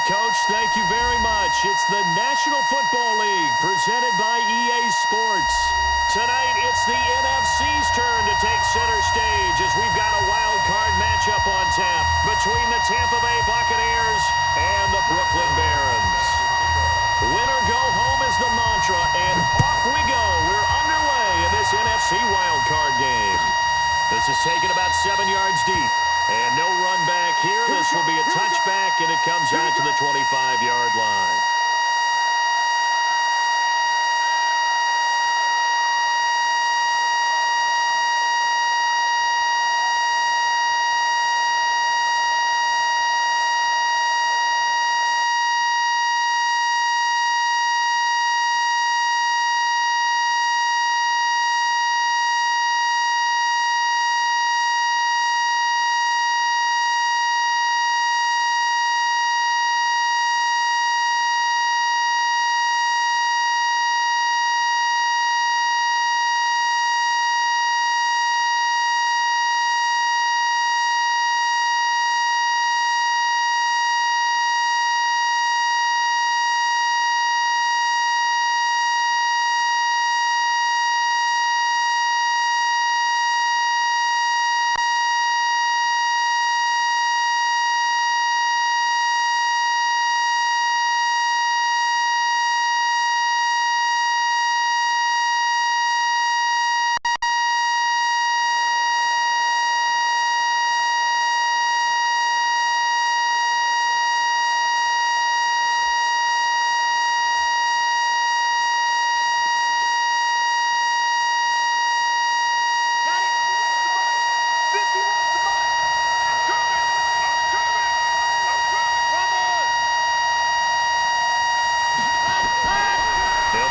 Coach. Thank you very much. It's the National Football League presented by EA Sports. Tonight, it's the NFC's turn to take center stage as we've got a wild card matchup on tap between the Tampa Bay Buccaneers and the Brooklyn Barons. Win or go home is the mantra, and off we go. We're underway in this NFC wild card game. This is taken about 7 yards deep. And no run back here. This will be a touchback, and it comes out to the 25-yard line.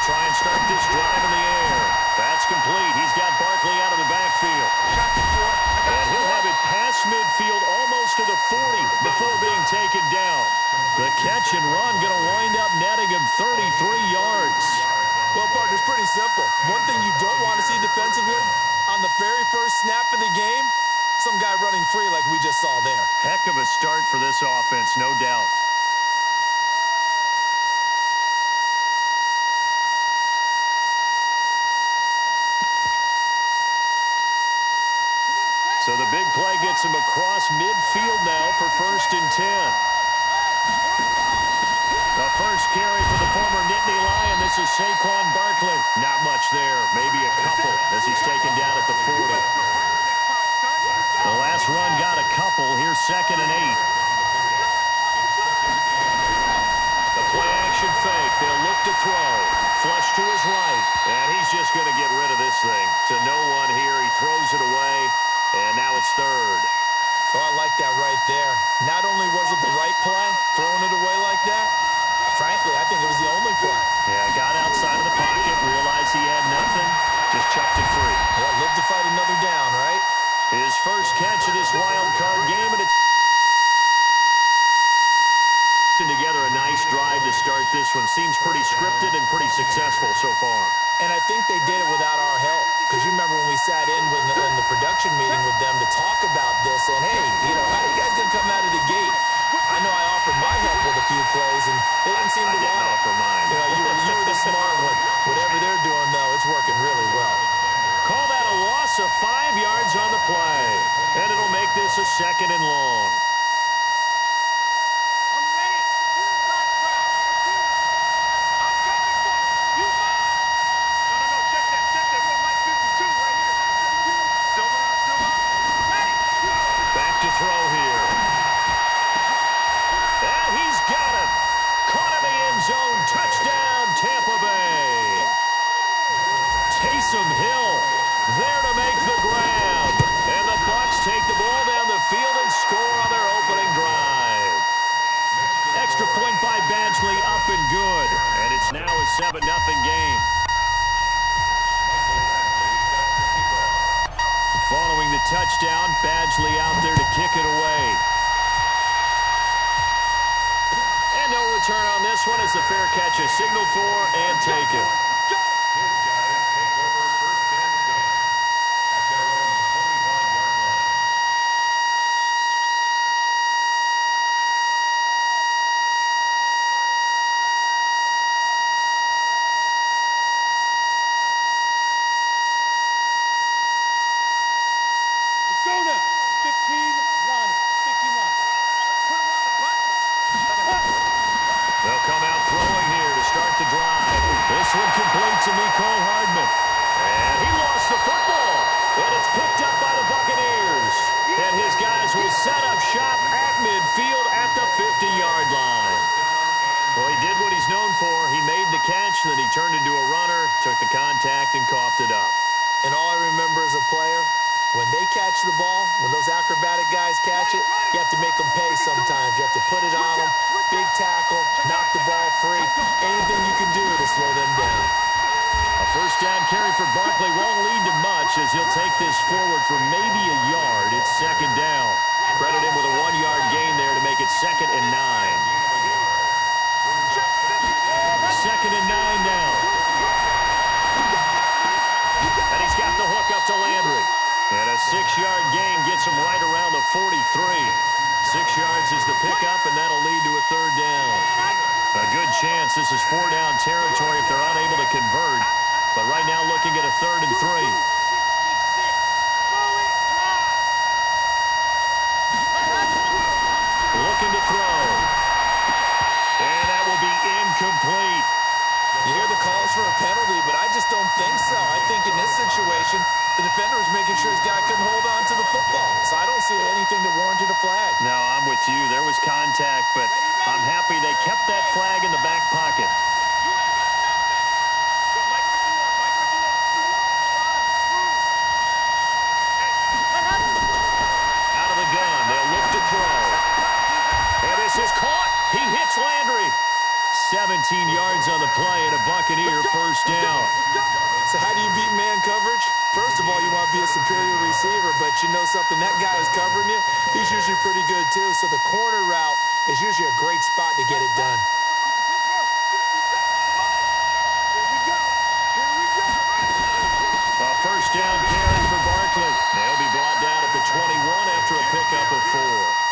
Try and start this drive in the air. That's complete. He's got Barkley out of the backfield. And he'll have it past midfield almost to the 40 before being taken down. The catch and run going to wind up netting him 33 yards. Well, partner, it's pretty simple. One thing you don't want to see defensively, on the very first snap of the game, some guy running free like we just saw there. Heck of a start for this offense, no doubt. So the big play gets him across midfield now for 1st and 10. The first carry for the former Nittany Lion. This is Saquon Barkley. Not much there. Maybe a couple as he's taken down at the 40. The last run got a couple. Here's 2nd and 8. The play action fake. They'll look to throw. Flush to his right. And he's just going to get rid of this thing. To no one here. He throws it away. And now it's 3rd. Oh, I like that right there. Not only was it the right play, throwing it away like that, frankly, I think it was the only play. Yeah, got outside of the pocket, realized he had nothing, just chucked it free. Yeah, live to fight another down, right? His first catch of this wild card game, and it's together a nice drive to start this one. Seems pretty scripted and pretty successful so far. And I think they did it without our help. Because you remember when we sat in the production meeting with them to talk about this, and hey, how are you guys going to come out of the gate? I know I offered my help with a few plays, and they didn't seem to want it. I didn't offer mine. You were the smart one. Whatever they're doing, though, it's working really well. Call that a loss of 5 yards on the play. And it'll make this a 2nd and long. To throw here. And he's got it. Caught in the end zone. Touchdown, Tampa Bay. Taysom Hill there to make the grab. And the Bucs take the ball down the field and score on their opening drive. Extra point by Badgley, up and good. And it's now a 7-0 game. Following the touchdown, Badgley out there to kick it away. And no return on this one as the fair catch is signaled for and taken. catch, then he turned into a runner, took the contact, and coughed it up. And all I remember as a player, when they catch the ball, when those acrobatic guys catch it, you have to make them pay sometimes. You have to put it on them, big tackle, knock the ball free, anything you can do to slow them down. A first down carry for Barkley won't lead to much as he'll take this forward for maybe a yard. It's second down. Credit him with a 1-yard gain there to make it 2nd and 9. 2nd and 9 now. And he's got the hook up to Landry. And a 6-yard gain gets him right around the 43. 6 yards is the pickup, and that'll lead to a 3rd down. A good chance this is 4-down territory if they're unable to convert. But right now looking at a 3rd and 3. Looking to throw. And that will be incomplete. You hear the calls for a penalty, but I just don't think so. I think in this situation, the defender was making sure his guy couldn't hold on to the football. So I don't see anything that warranted a flag. No, I'm with you. There was contact, but I'm happy they kept that flag in the back pocket. Out of the gun, they'll look to throw. And this is caught. He hits Landry. 17 yards on the play and a Buccaneer first down. So how do you beat man coverage? First of all, you want to be a superior receiver, but you know something, that guy who's covering you, he's usually pretty good too. So the corner route is usually a great spot to get it done. A first down carry for Barkley. They'll be brought down at the 21 after a pickup of 4.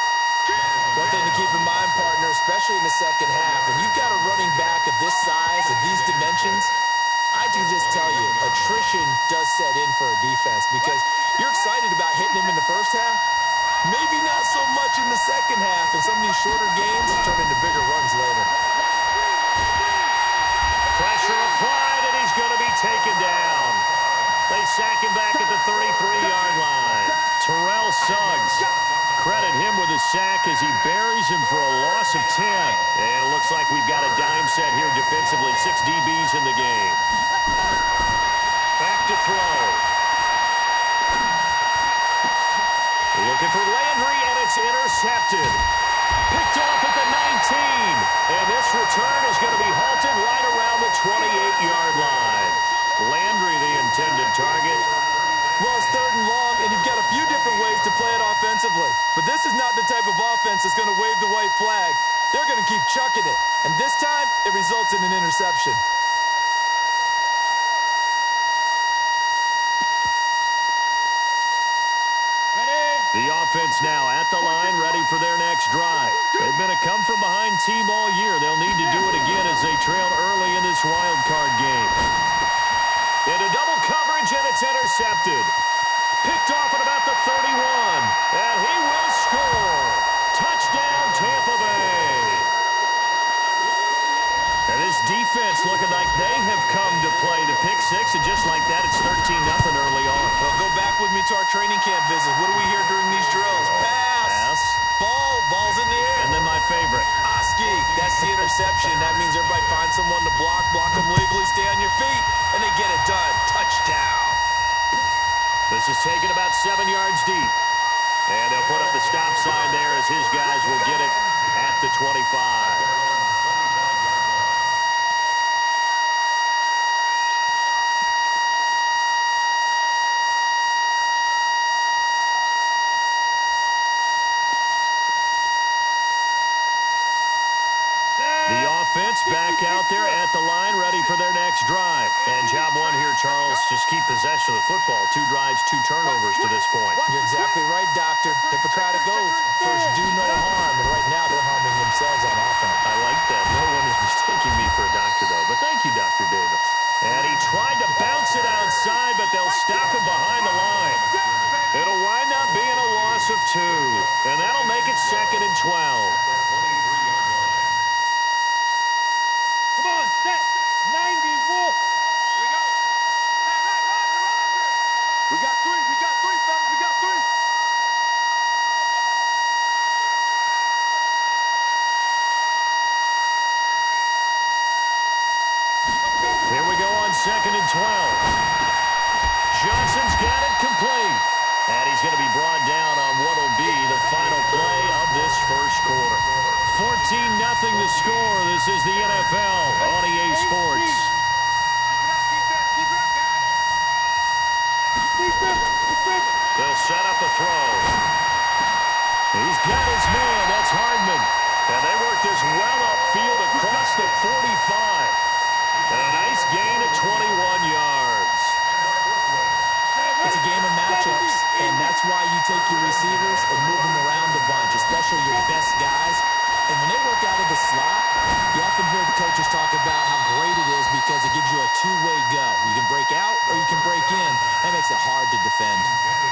One thing to keep in mind, partner, especially in the second half, when you've got a running back of this size, of these dimensions, I can just tell you, attrition does set in for a defense because you're excited about hitting him in the first half. Maybe not so much in the second half, and some of these shorter gains turn into bigger runs later. Pressure applied, and he's going to be taken down. They sack him back at the 33-yard line. Terrell Suggs. Credit him with a sack as he buries him for a loss of 10. And it looks like we've got a dime set here defensively. 6 DBs in the game. Back to throw. Looking for Landry, and it's intercepted. Picked off at the 19. And this return is going to be halted right around the 28-yard line. Landry, the intended target. Well, it's 3rd and long, and you've got a few different ways to play it offensively. But this is not the type of offense that's going to wave the white flag. They're going to keep chucking it. And this time, it results in an interception. The offense now at the line, ready for their next drive. They've been a come-from-behind team all year. They'll need to do it again as they trail early in this wild card game. Into double coverage, and it's intercepted. Picked off at about the 31. And he will score. Touchdown, Tampa Bay. And this defense looking like they have come to play the pick six, and just like that, it's 13-0 early on. Well, go back with me to our training camp visit. What do we hear during these drills? Pass. Ball's in the air. And then my favorite. Oski, that's the interception. That means everybody finds someone to block them legally, stay on your feet, and they get it done. Touchdown. This is taken about 7 yards deep. And they'll put up the stop sign there as his guys will get it at the 25. Back out there at the line, ready for their next drive. And job one here, Charles, just keep possession of the football. 2 drives, 2 turnovers to this point. You're exactly right, Doctor. Hippocratic oath. First, do no harm. And right now, they're harming themselves on offense. I like that. No one is mistaking me for a doctor, though. But thank you, Dr. Davis. And he tried to bounce it outside, but they'll stop him behind the line. It'll wind up being a loss of 2. And that'll make it 2nd and 12. Set 90 wolf. Here we go. We got 3, fellas. We got 3. got his man. That's Hardman. And they work this well upfield across the 45. And a nice gain of 21 yards. It's a game of matchups, and that's why you take your receivers and move them around a bunch, especially your best guys. And when they work out of the slot, you often hear the coaches talk about how great it is because it gives you a two-way go. You can break out or you can break in. That makes it hard to defend.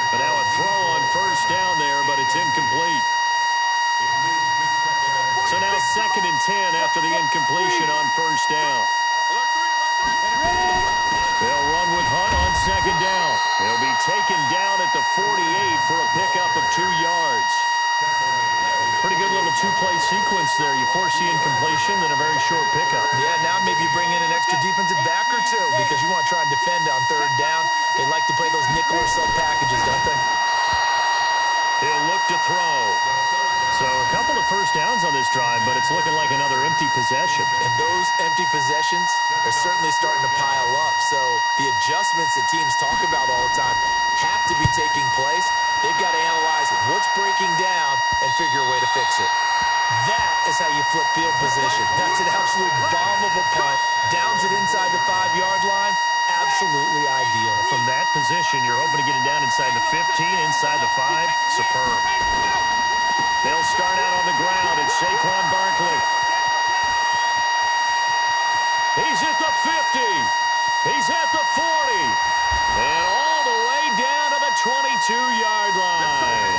But now a throw on first down there, but it's incomplete. So now 2nd and 10 after the incompletion on first down. They'll run with Hunt on 2nd down. He'll be taken down at the 48 for a pickup of 2 yards. Pretty good little two-play sequence there. You force the incompletion, then a very short pickup. Yeah, now maybe you bring in an extra defensive back or two because you want to try and defend on 3rd down. They like to play those nickel or sub packages, don't they? He'll look to throw. So a couple of first downs on this drive, but it's looking like another empty possession. And those empty possessions are certainly starting to pile up. So the adjustments that teams talk about all the time have to be taking place. They've got to analyze what's breaking down and figure a way to fix it. That is how you flip field position. That's an absolute bomb of a punt. Downs it inside the 5-yard line. Absolutely ideal. From that position, you're hoping to get it down inside the 15, inside the 5. Superb. They'll start out on the ground. It's Saquon Barkley. He's at the 50. He's at the 40. And all the way down to the 22-yard line.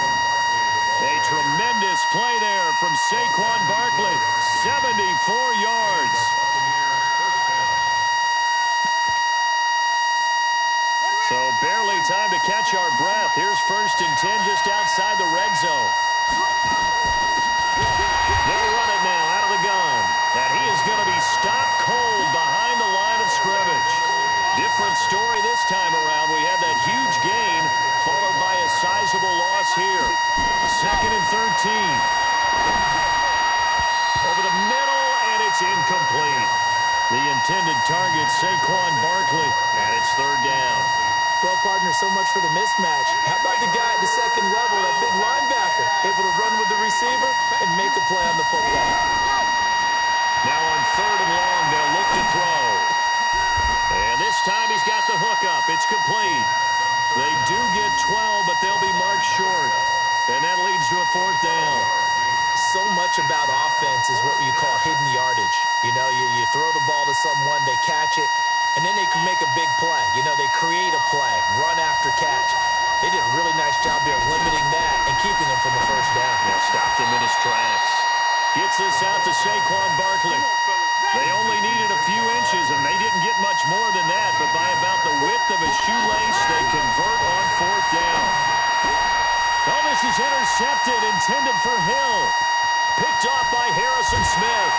A tremendous play there from Saquon Barkley. 74 yards. So barely time to catch our breath. Here's 1st and 10 just outside the red zone. They'll run it now out of the gun. And he is going to be stopped cold behind the line of scrimmage. Different story this time around. We had that huge gain followed by a sizable loss here. 2nd and 13. Over the middle, and it's incomplete. The intended target, Saquon Barkley, and it's 3rd down. Well, partner, so much for the mismatch. How about the guy at the 2nd level, that big linebacker, able to run with the receiver and make a play on the football? Now on 3rd and long, they'll look to throw. And this time he's got the hook up. It's complete. They do get 12, but they'll be marked short. And that leads to a 4th down. So much about offense is what you call hidden yardage. You know, you throw the ball to someone, they catch it, and then they can make a big play. You know, they create a play, run after catch. They did a really nice job there limiting that and keeping him from a 1st down. Yeah, stopped him in his tracks. Gets this out to Saquon Barkley. They only needed a few inches, and they didn't get much more than that, but by about the width of a shoelace, they convert on 4th down. Oh, this is intercepted, intended for Hill. Picked off by Harrison Smith.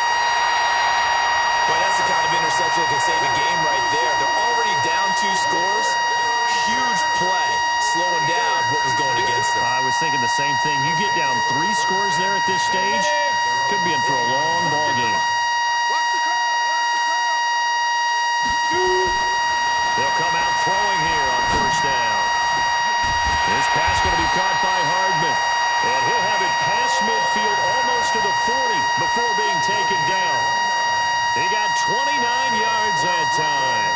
Boy, that's the kind of interception that can save a game right there. They're already down 2 scores. Huge play, slowing down what was going against them. I was thinking the same thing. You get down 3 scores there at this stage, could be in for a long ball game. They'll come out throwing here on 1st down. This pass going to be caught by Hardman. And he'll have it past midfield almost to the 40 before being taken down. He got 29 yards that time.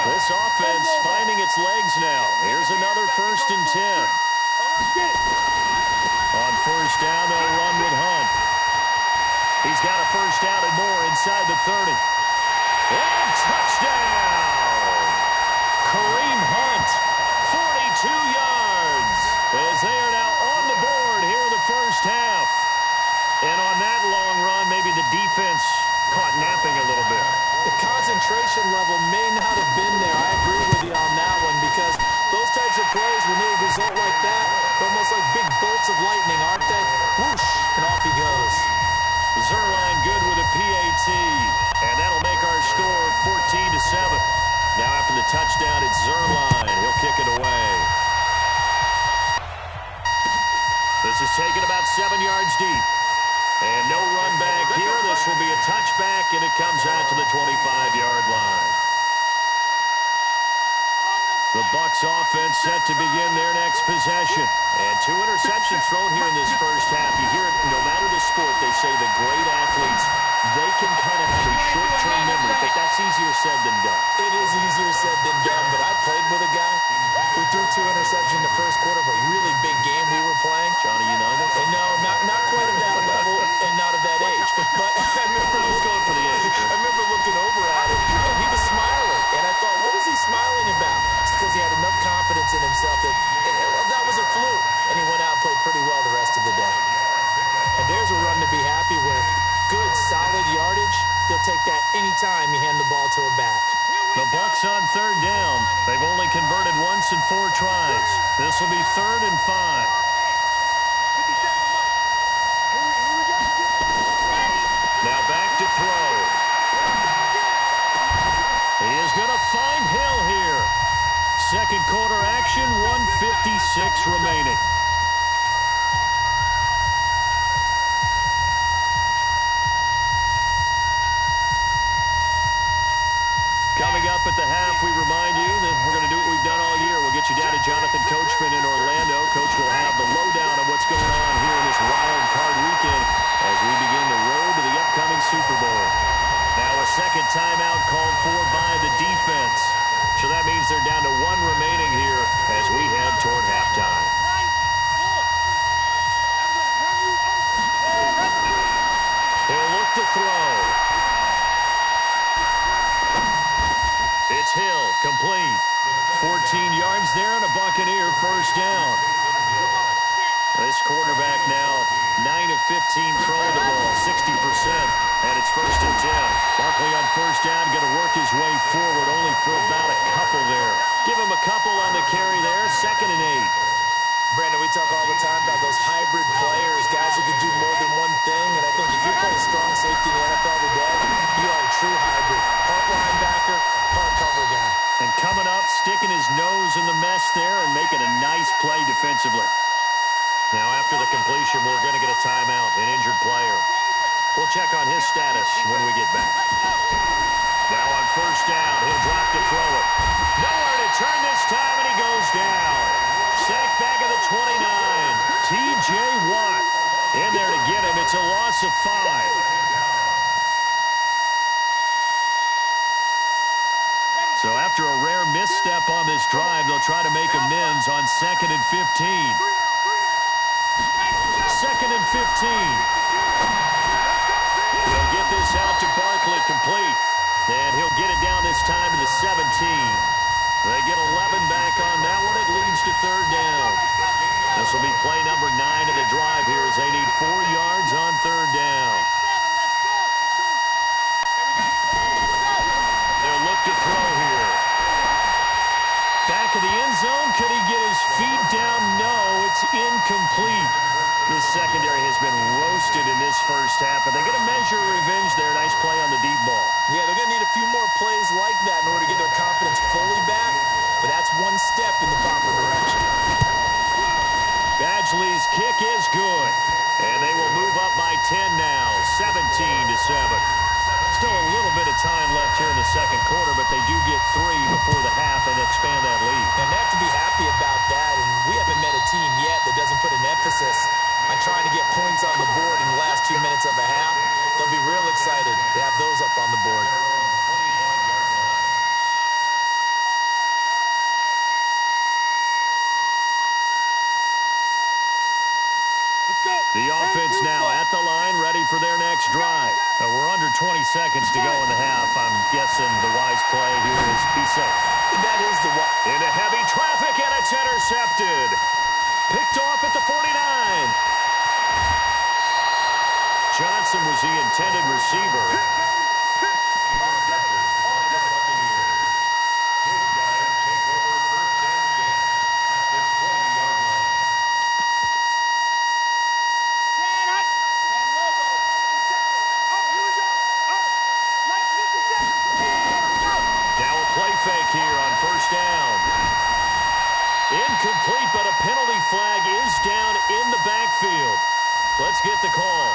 This offense finding its legs now. Here's another 1st and 10. On 1st down, they'll run with Hunt. He's got a 1st down and more inside the 30. And touchdown! Kareem Hunt, 42 yards, as they are now on the board here in the 1st half. And on that long run, maybe the defense caught napping a little bit. The concentration level may not have been there. I agree with you on that one because those types of plays, when they result like that, they're almost like big bolts of lightning, aren't they? Whoosh, and off he goes. Zerline good with a PAT, and that'll make our score 14-7. Now after the touchdown, it's Zerline. He'll kick it away. This is taken about 7 yards deep. And no run back here. This will be a touchback, and it comes out to the 25-yard line. The Bucs offense set to begin their next possession. And 2 interceptions thrown here in this first half. You hear it, no matter the sport, they say the great athletes, they can kind of have a short-term memory, but that's easier said than done. It is easier said than done, but I played with a guy who threw 2 interceptions in the first quarter of a really big game we were playing. Johnny Unitas? And no, not quite of that level and not of that age. But I remember going for the age. I remember looking over at him, and he was smiling. And I thought, what is he smiling about? It's because he had enough confidence in himself that was a fluke. And he went out and played pretty well the rest of the day. And there's a run to be happy with. Good, solid yardage. He'll take that anytime you hand the ball to a back. The Bucs on 3rd down. They've only converted once in 4 tries. This will be 3rd and 5. Now back to throw. He is going to find Hill here. Second quarter action, 1:56 remaining. Coming up at the half, we remind you that we're going to do what we've done all year. We'll get you down to Jonathan Coachman in Orlando. Coach will have the lowdown of what's going on here in this wild card weekend as we begin the road to the upcoming Super Bowl. Now a second timeout called for by the defense. So that means they're down to 1 remaining here as we head toward halftime. He'll look to throw. It's Hill, complete. 14 yards there and a Buccaneer first down. This quarterback now 9 of 15 throwing the ball, 60%. And it's 1st and 10. Barkley on first down, going to work his way forward, only for about a couple there. Give him a couple on the carry there, 2nd and 8. Brandon, we talk all the time about those hybrid players, guys who can do more than one thing. And I think if you're playing strong safety in the NFL today, you are a true hybrid. Part linebacker, part cover guy. And coming up, sticking his nose in the mess there and making a nice play defensively. Now after the completion, we're going to get a timeout, an injured player. We'll check on his status when we get back. Now on first down, he'll drop to throw it. Nowhere to turn this time, and he goes down. Sacked back at the 29. T.J. Watt in there to get him. It's a loss of 5. So after a rare misstep on this drive, they'll try to make amends on 2nd and 15. 2nd and 15. He'll get this out to Barkley, complete. And he'll get it down this time to the 17. They get 11 back on that one. It leads to 3rd down. This will be play number 9 of the drive here as they need 4 yards on 3rd down. They'll look to throw here. Back of the end zone. Could he get his feet down? No, it's incomplete. The secondary has been roasted in this first half, but they get a measure of revenge there. Nice play on the deep ball. Yeah, they're going to need a few more plays like that in order to get their confidence fully back, but that's one step in the proper direction. Badgley's kick is good, and they will move up by 10 now, 17-7. Still a little bit of time left here in the second quarter, but they do get 3 before the half and expand that lead. And they have to be happy about that, and we haven't met a team yet that doesn't put an emphasis on trying to get points on the board in the last 2 minutes of a half. They'll be real excited to have those up on the board. The offense now at the line, ready for their next drive. We're under 20 seconds to go in the half. I'm guessing the wise play here is be safe. That is the one. Into heavy traffic, and it's intercepted. Picked off at the 49. Johnson was the intended receiver. Fake here on first down. Incomplete, but a penalty flag is down in the backfield. Let's get the call.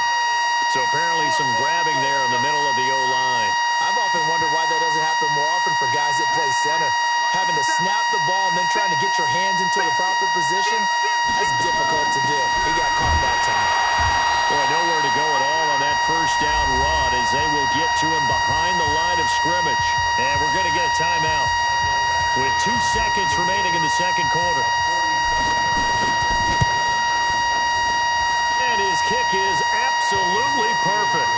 So apparently some grabbing there in the middle of the O-line. I've often wondered why that doesn't happen more often for guys that play center. having to snap the ball and then trying to get your hands into the proper position, that's difficult to do. He got caught that time. Boy, nowhere to go at all on that first down run as they will get to him behind the line of scrimmage. And we're going to get a timeout with 2 seconds remaining in the second quarter. And his kick is absolutely perfect.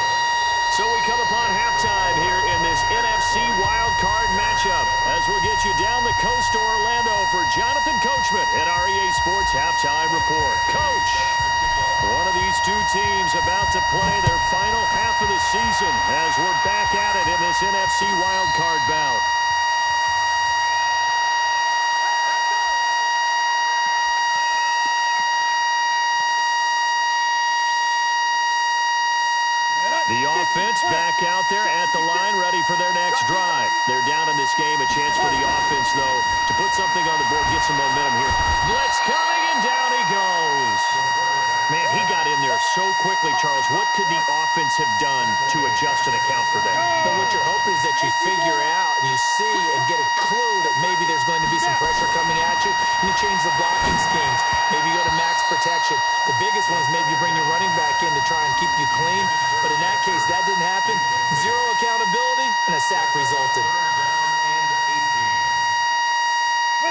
So we come upon halftime here in this NFC wildcard matchup as we'll get you down the coast to Orlando for Jonathan Coachman at our EA Sports Halftime Report. Coach, one of these two teams about to play their final half of the season as we're back at it in this NFC wildcard bout. The offense back out there at the line, ready for their next drive. They're down in this game. A chance for the offense, though, to put something on the board, get some momentum here. Blitz coming, and down he goes. Man, he got in there so quickly, Charles. What could the offense have done to adjust and account for that? But what you're hoping is that you figure out and you see and get a clue that maybe there's going to be some pressure coming at you, and you change the blocking schemes. Maybe you go to max protection. The biggest one is maybe you bring your running back in to try and keep you clean. But in that case, that didn't happen. Zero accountability, and a sack resulted.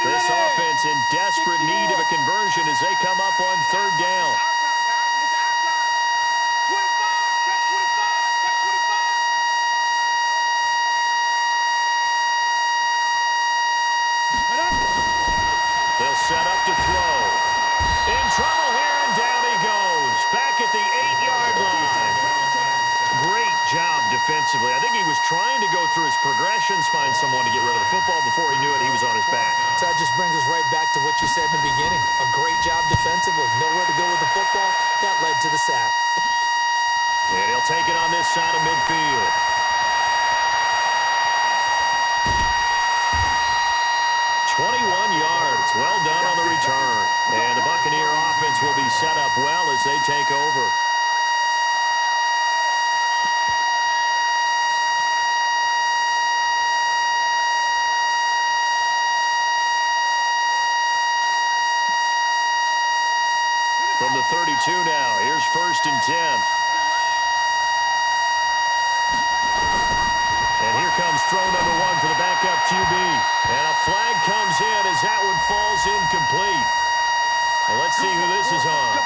This offense in desperate need of a conversion as they come up on third down. They'll set up to throw. In trouble here, and down he goes. Back at the 8-yard line. Great job defensively. I think he was trying to go through his progressions, find someone to get rid of the football. Before he knew it, he was on his back. So that just brings us right back to what you said in the beginning. A great job defensively. Nowhere to go with the football. That led to the sack. And he'll take it on this side of midfield. 21 yards. Well done on the return. And the Buccaneer offense will be set up well as they take over. From the 32 now, here's 1st and 10. And here comes throw number 1 for the backup QB. And a flag comes in as that one falls incomplete. Well, let's see who this is on.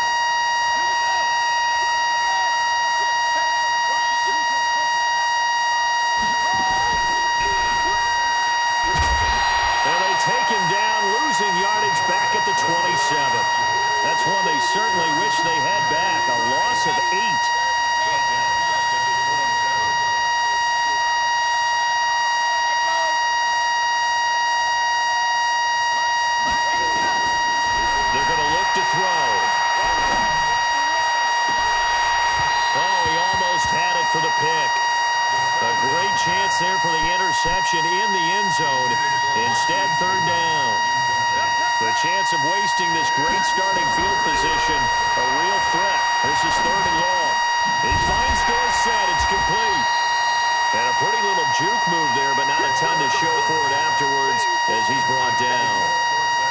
And they take him down, losing yardage back at the 27. That's one they certainly wish they had back. A loss of 8. They're going to look to throw. Oh, he almost had it for the pick. A great chance there for the interception in the end zone. Instead, third down. The chance of wasting this great starting field position, a real threat. This is 3rd and long. He finds Dorsett. It's complete. And a pretty little juke move there, but not a ton to show for it afterwards as he's brought down.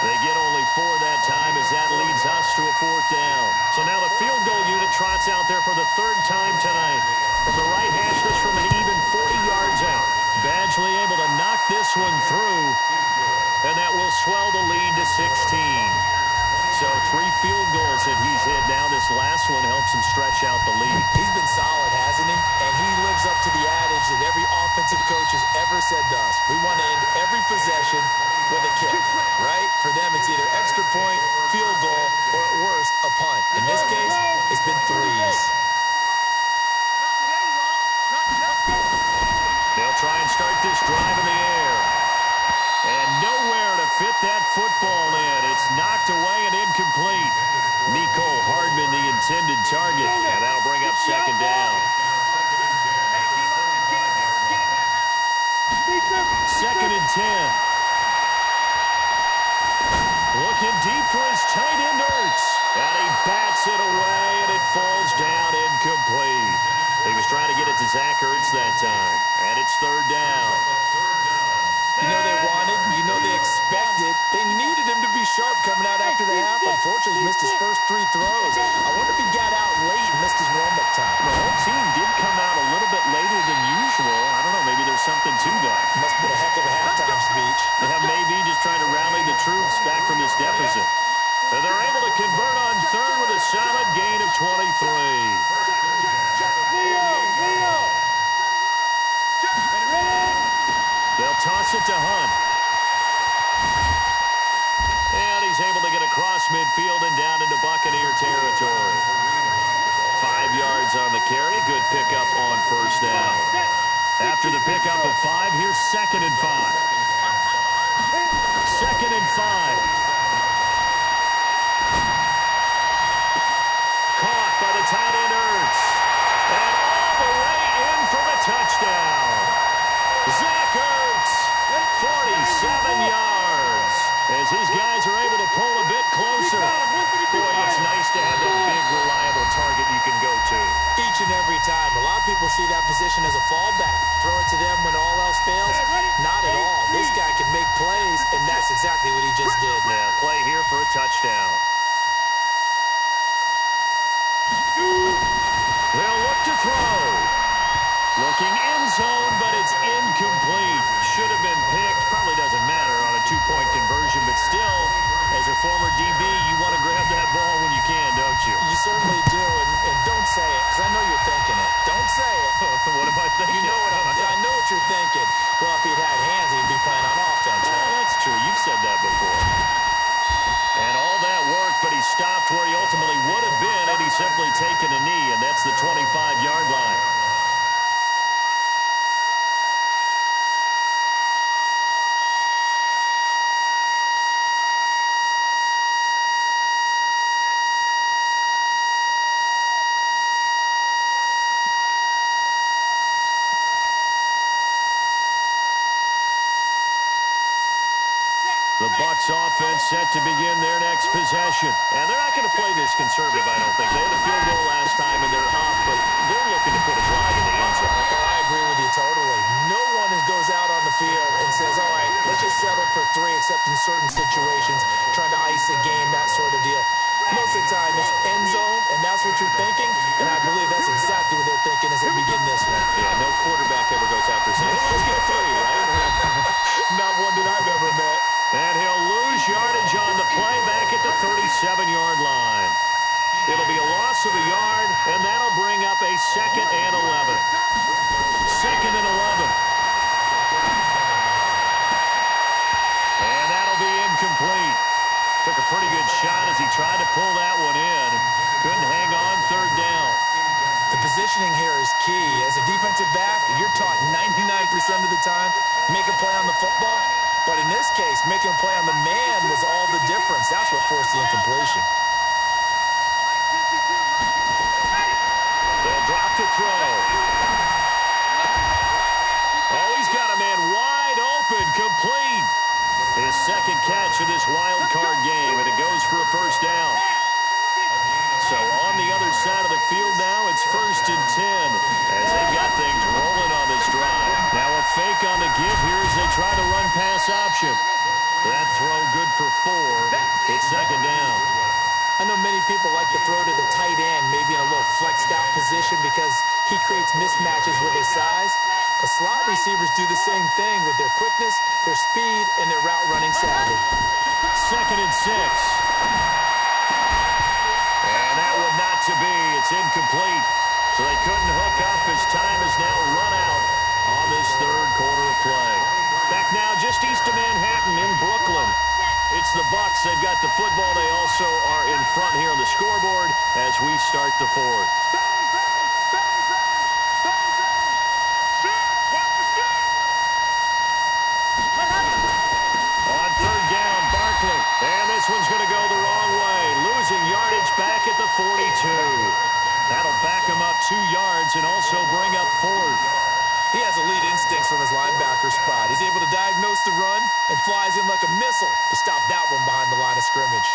They get only 4 that time as that leads us to a 4th down. So now the field goal unit trots out there for the 3rd time tonight. From the right hash, this from an even 40 yards out. Badgley able to knock this one through. And that will swell the lead to 16. So 3 field goals that he's hit. Now this last one helps him stretch out the lead. He's been solid, hasn't he? And he lives up to the adage that every offensive coach has ever said to us. We want to end every possession with a kick, right? For them, it's either extra point, field goal, or at worst, a punt. In this case, it's been 3s. They'll try and start this drive in the air. And nowhere to fit that football in. It's knocked away and incomplete. Nicole Hardman, the intended target. And that'll bring up 2nd down. 2nd and 10. Looking deep for his tight end, Ertz. And he bats it away, and it falls down incomplete. He was trying to get it to Zach Ertz that time. And it's 3rd down. You know they wanted, you know they to the half. Unfortunately, he's missed his first 3 throws. I wonder if he got out late and missed his warm-up time. The whole team did come out a little bit later than usual. I don't know, maybe there's something to that. Must have been a heck of a halftime speech. Yeah, maybe just trying to rally the troops back from this deficit. And they're able to convert on third with a solid gain of 23. Leo! They'll toss it to Hunt. And he's able to get across midfield and down into Buccaneer territory. 5 yards on the carry. Good pickup on first down. After the pickup of 5, here's 2nd and 5. 2nd and 5. Caught by the tight end Ertz. And all the way in for the touchdown. Zach Ertz, 47 yards. As these guys are able to pull a bit closer. Boy, it's nice to have a big, reliable target you can go to. Each and every time. A lot of people see that position as a fallback. Throw it to them when all else fails. Not at all. This guy can make plays, and that's exactly what he just did. Yeah, play here for a touchdown. They'll look to throw. Looking end zone, but it's incomplete. Should have been picked. Probably doesn't matter on a 2-point conversion, but still, as a former DB, you want to grab that ball when you can, don't you? You certainly do, and don't say it, because I know you're thinking it. Don't say it. What am I thinking? You know what I know what you're thinking. Well, if he'd had hands, he'd be playing on offense. Well, that's true. You've said that before. And all that work, but he stopped where he ultimately would have been had he simply taken a knee, and that's the 25-yard line. The Bucs offense set to begin their next possession. And they're not going to play this conservative, I don't think. They had a field goal last time, and they're up, but they're looking to put a drive in the end zone. Oh, I agree with you totally. No one goes out on the field and says, all right, let's just settle for 3, except in certain situations, trying to ice a game, that sort of deal. Most of the time, it's end zone, and that's what you're thinking, and I believe that's exactly what they're thinking as they begin this one. Yeah, no quarterback ever goes after saying, hey, let's get 3, right? Not one that I've ever met. And he'll lose yardage on the play back at the 37-yard line. It'll be a loss of a yard, and that'll bring up a 2nd and 11. 2nd and 11. And that'll be incomplete. Took a pretty good shot as he tried to pull that one in. Couldn't hang on 3rd down. The positioning here is key. As a defensive back, you're taught 99% of the time, make a play on the football. But in this case, making a play on the man was all the difference. That's what forced the incompletion. They'll drop to throw. Oh, he's got a man wide open, complete. His 2nd catch of this wild card game, and it goes for a 1st down. So on the other side of the field now, it's 1st and 10 as they've got things rolling on this drive. Now a fake on the give here as they try the run-pass option. That throw good for 4. It's 2nd down. I know many people like to throw to the tight end, maybe in a little flexed out position because he creates mismatches with his size. The slot receivers do the same thing with their quickness, their speed, and their route running savvy. 2nd and 6. And that one not to be. It's incomplete. So they couldn't hook up as time is now run out on this 3rd quarter of play. Back now just east of Manhattan in Brooklyn. It's the Bucs. They've got the football. They also are in front here on the scoreboard as we start the 4th. On 3rd down, Barkley. And this one's going to go the wrong way. Losing yardage back at the 42. That'll back him up 2 yards and also bring up 4th. He has elite instincts from his linebacker spot. He's able to diagnose the run and flies in like a missile to stop that one behind the line of scrimmage.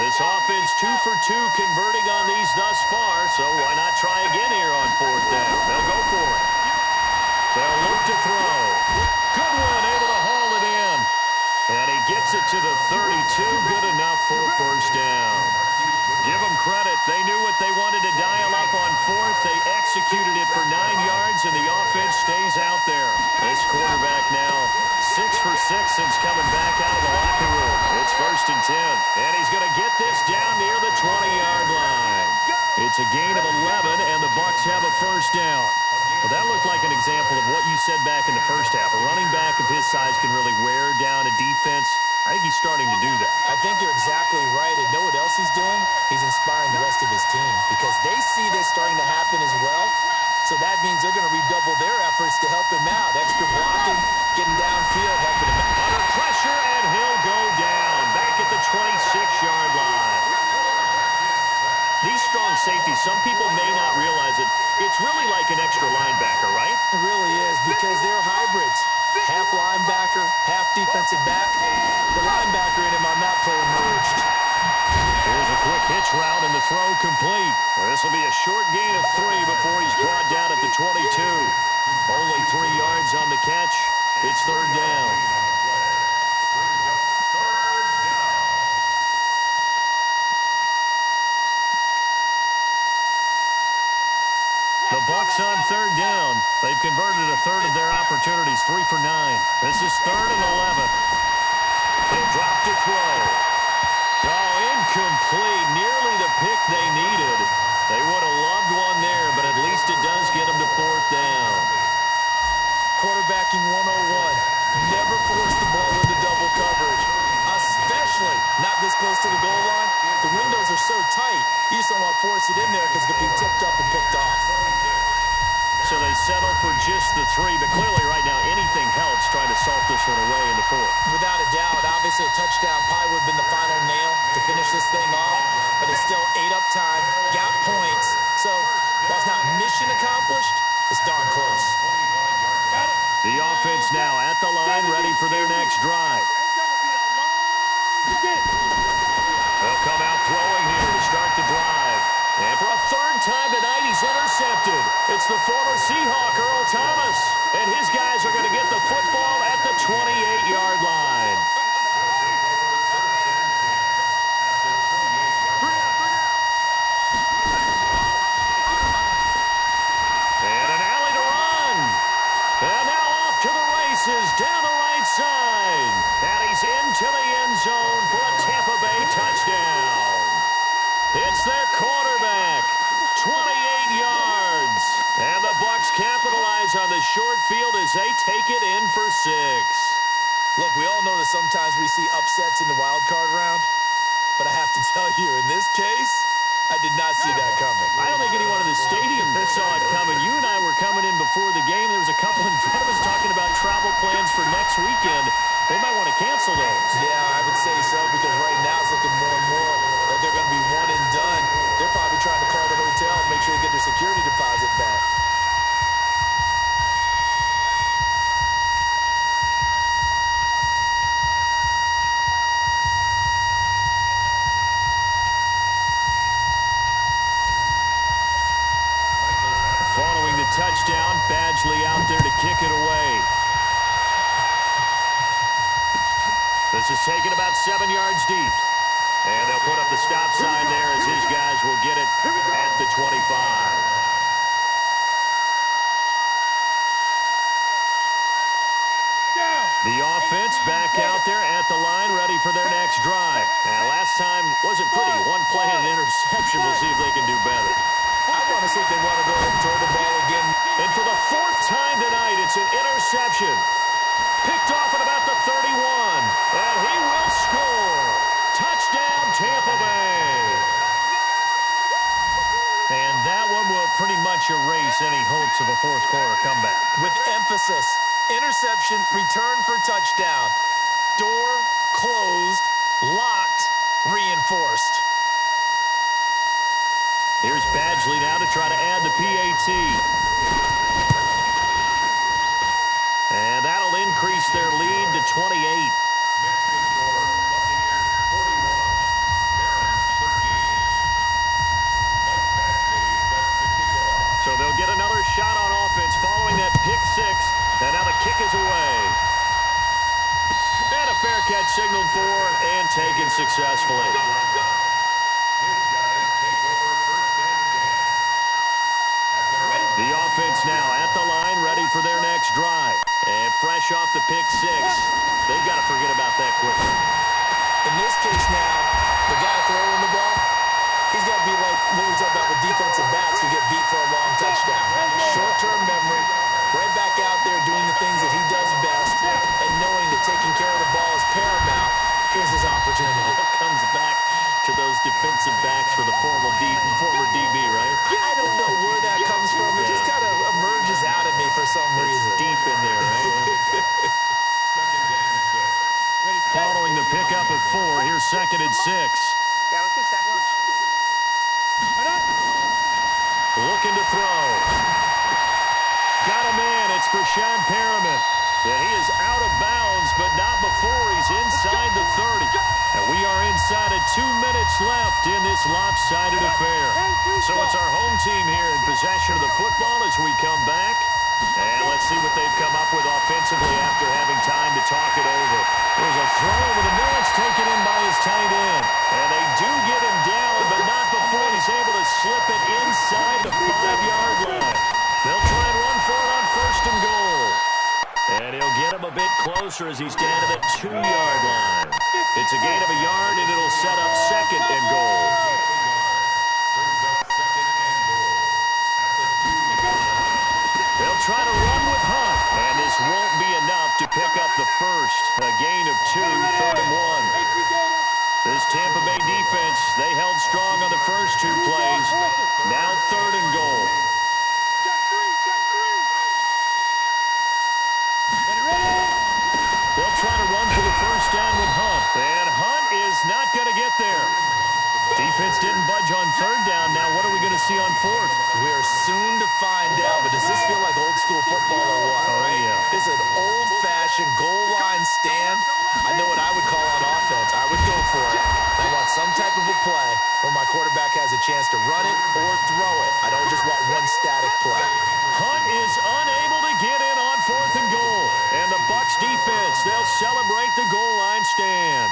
This offense 2 for 2 converting on these thus far, so why not try again here on 4th down? They'll go for it. They'll look to throw. Goodwin able to haul it in. Gets it to the 32. Good enough for a first down. Give them credit. They knew what they wanted to dial up on fourth. They executed it for 9 yards, and the offense stays out there. This quarterback now 6 for 6 since coming back out of the locker room. It's 1st and 10, and he's going to get this down near the 20-yard line. It's a gain of 11, and the Bucs have a first down. Well, that looked like an example of what you said back in the first half. A running back of his size can really wear down a defense. I think he's starting to do that. I think you're exactly right. And know what else he's doing? He's inspiring the rest of his team because they see this starting to happen as well. So that means they're going to redouble their efforts to help him out. Extra blocking, getting downfield, helping him out. Under pressure, and he'll go down. Back at the 26-yard line. These strong safeties, some people may not realize it. It's really like an extra linebacker, right? It really is because they're hybrids. Half linebacker, half defensive back. The linebacker in him on that play emerged. Here's a quick hitch route and the throw complete. This will be a short gain of 3 before he's brought down at the 22. Only 3 yards on the catch. It's 3rd down. The Bucs on 3rd down. They've converted a third of their opportunities, 3 for 9. This is 3rd and 11. He'll drop to throw. Oh, incomplete. Nearly the pick they needed. They would have loved one there, but at least it does get them to 4th down. Quarterbacking 101. Never force the ball into double coverage, especially not this close to the goal line. The windows are so tight, you just don't want to force it in there because it could be tipped up and picked off. So they settle for just the 3, but clearly right now anything helps trying to salt this one away in the 4th. Without a doubt, obviously a touchdown probably would have been the final nail to finish this thing off, but it's still 8 up time, got points. So while it's not mission accomplished, it's darn close. The offense now at the line, ready for their next drive. They'll come out throwing here to start the drive. And for a 3rd time tonight, he's intercepted. It's the former Seahawk, Earl Thomas. And his guys are going to get the football at the 28-yard line. And an alley to run. And now off to the races down the right side. And he's into the end zone for a Tampa Bay touchdown. It's their quarterback, 28 yards. And the Bucs capitalize on the short field as they take it in for 6. Look, we all know that sometimes we see upsets in the wild card round, but I have to tell you, in this case, I did not see that coming. I don't think anyone in the stadium saw it coming. You and I were coming in before the game. There was a couple in front of us talking about travel plans for next weekend. They might want to cancel those. Yeah, I would say so because right now it's looking more and more that they're going to be one and done. They're probably trying to call the hotel and make sure they get their security deposit back. Following the touchdown, Badgley out there to kick it away. This is taken about 7 yards deep. And they'll put up the stop sign there as his guys will get it at the 25. The offense back out there at the line, ready for their next drive. And last time wasn't pretty. One play and an interception. We'll see if they can do better. I want to see if they want to go ahead and throw the ball again. And for the 4th time tonight, it's an interception. Picked off at about the 31. And he will score. Touchdown, Tampa Bay. And that one will pretty much erase any hopes of a 4th quarter comeback. With emphasis, interception, return for touchdown. Door closed, locked, reinforced. Here's Badgley now to try to add the PAT. And that'll increase their lead to 28. So they'll get another shot on offense following that pick 6. And now the kick is away. And a fair catch offside signaled for and taken successfully. The offense now at the line, ready for their next drive. And fresh off the pick six, they've got to forget about that quickly. In this case now, the guy throwing the ball, he's got to be like what we talk about with defensive backs who get beat for a long touchdown. Short-term memory, right back out there doing the things that he does best, and knowing that taking care of the ball is paramount. Here's his opportunity. Comes back to those defensive backs for the former DB, right? I don't know where that comes from. It just kind of emerges out of me for some reason. It's deep in there, right? Following the pickup of 4, here's 2nd and 6. Yeah, let's get second. Looking to throw. Got a man. It's Brashad Perriman. And he is out of bounds, but not before he's inside the 30. And we are inside of 2 minutes left in this lopsided affair. So it's our home team here in possession of the football as we come back. And let's see what they've come up with offensively after having time to talk it over. There's a throw over the middle. It's taken in by his tight end. And they do get him down, but not before he's able to slip it inside the 5-yard line. They'll try and run for it on 1st and goal. And he'll get him a bit closer as he's down to the 2-yard line. It's a gain of a yard, and it'll set up 2nd and goal. They'll try to run with Hunt, and this won't be enough to pick up the first. A gain of 2, 3rd and 1. This Tampa Bay defense, they held strong on the first 2 plays. Now 3rd and goal. They'll try to run for the first down with Hunt. And Hunt is not going to get there. Defense didn't budge on 3rd down. Now what are we going to see on 4th? We are soon to find out, but does this feel like old school football or what? Oh, right? Yeah. It's an old-fashioned goal line stand. I know what I would call on offense. I would go for it. I want some type of a play where my quarterback has a chance to run it or throw it. I don't just want one static play. Hunt is unable to get in on 4th and goal. And the Bucs defense, they'll celebrate the goal line stand.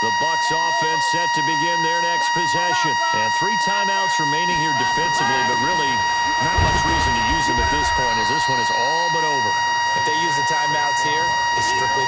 The Bucs offense set to begin their next possession. And 3 timeouts remaining here defensively, but really not much reason to use them at this point as this one is all but over. If they use the timeouts here, it's strictly